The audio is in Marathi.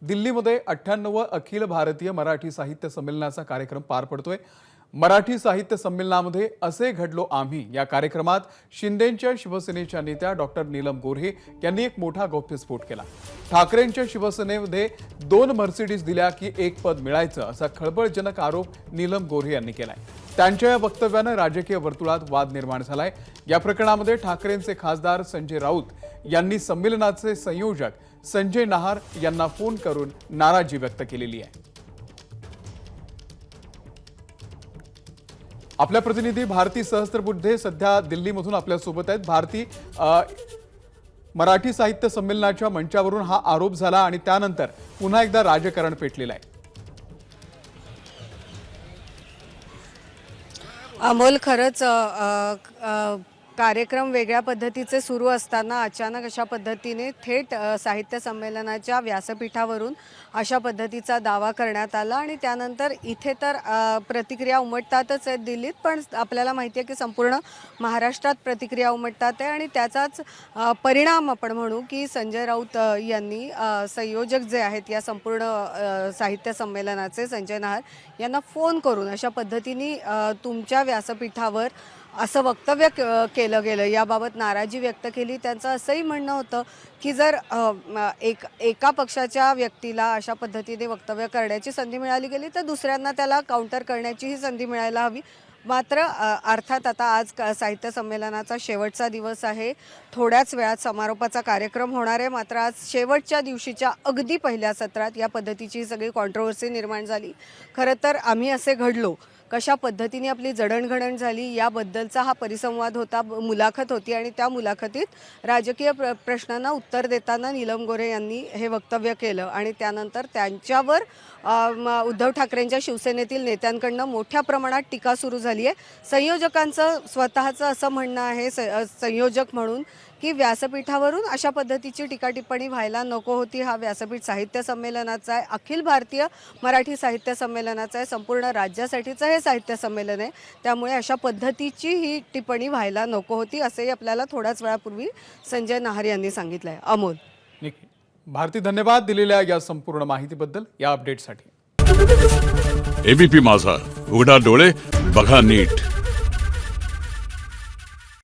दिल्लीमध्ये 98 अखिल भारतीय मराठी साहित्य संमेलनाचा कार्यक्रम पार पडतोय। मराठी साहित्य संमेलनामध्ये असे घडलो आम्ही या कार्यक्रमात शिंदेंच्या शिवसेनेच्या नेत्या डॉक्टर नीलम गोऱ्हे यांनी एक मोठा गौप्यस्फोट केला। ठाकरेंच्या शिवसेनेमध्ये 2 मर्सिडीज दिल्या की एक पद मिळायचं असा खळबळजनक आरोप नीलम गोऱ्हे यांनी केलाय। त्यांच्या या वक्तव्याने राजकीय वर्तुळात वाद निर्माण झालाय। या प्रकरणामध्ये ठाकरेंचे खासदार संजय राऊत यांनी संमेलनाचे संयोजक संजय नाहर यांना फोन करून नाराजी व्यक्त केलेली आहे। आपल्या प्रतिनिधी भारती सहस्त्रबुद्धे सध्या दिल्लीमधून आपल्या सोबत आहेत। भारती, मराठी साहित्य संमेलनाच्या मंचावरून हा आरोप झाला आणि त्यानंतर पुन्हा एकदा राजकारण पेटलेलं आहे। अमोल, खरंच कार्यक्रम वेगळ्या पद्धतीचे सुरू असताना अचानक अशा पद्धतीने थेट साहित्य संमेलनाच्या व्यासपीठावरून अशा पद्धतीचा दावा करण्यात आला आणि त्यानंतर इथे तर प्रतिक्रिया उमटतातच आहेत दिल्लीत, पण आपल्याला माहिती आहे की संपूर्ण महाराष्ट्रात प्रतिक्रिया उमटतात आहे आणि त्याचाच परिणाम आपण म्हणू की संजय राऊत यांनी संयोजक जे आहेत या संपूर्ण साहित्य संमेलनाचे संजय नाहर यांना फोन करून अशा पद्धतीने तुमच्या व्यासपीठावर असं वक्तव्य केलं गेलं, याबाबत नाराजी व्यक्त केली। त्यांचं असंही म्हणणं होतं की जर एका पक्षाच्या व्यक्तीला अशा पद्धतीने वक्तव्य करण्याची संधी मिळाली गेली तर दुसऱ्यांना त्याला काउंटर करण्याचीही संधी मिळायला हवी। मात्र अर्थात आता आज साहित्य संमेलनाचा शेवटचा दिवस आहे, थोड्याच वेळात समारोपाचा कार्यक्रम होणार आहे। मात्र आज शेवटच्या दिवशीच्या अगदी पहिल्या सत्रात या पद्धतीची सगळी कॉन्ट्रोवर्सी निर्माण झाली। खरं तर आम्ही असे घडलो, कशा पद्धतीने आपली जडणघडण झाली याबद्दलचा हा परिसंवाद होता, मुलाखत होती आणि त्या मुलाखतीत राजकीय प्रश्नांना उत्तर देताना नीलम गोऱ्हे यांनी हे वक्तव्य केलं आणि त्यानंतर त्यांच्यावर उद्धव ठाकरेंच्या शिवसेनेतील नेत्यांकडून मोठ्या प्रमाणात टीका सुरू झाली आहे। संयोजकांचं स्वतःचं असं म्हणणं आहे, संयोजक म्हणून, की व्यासपीठावरून अशा पद्धतीची टीका टिप्पणी व्हायला नको होती। हा व्यासपीठ साहित्य संमेलनाचा आहे, अखिल भारतीय मराठी साहित्य संमेलनाचा आहे, संपूर्ण राज्यासाठीचं हे साहित्य संमेलन आहे, त्यामुळे अशा पद्धतीची ही टिप्पणी व्हायला नको होती असंही आपल्याला थोड्याच वेळापूर्वी संजय नाहर यांनी सांगितलं आहे। अमोल, भारती, धन्यवाद दिलेल्या या संपूर्ण माहितीबद्दल, या अपडेटसाठी। एबीपी माझा, उघडा डोळे बघा नीट।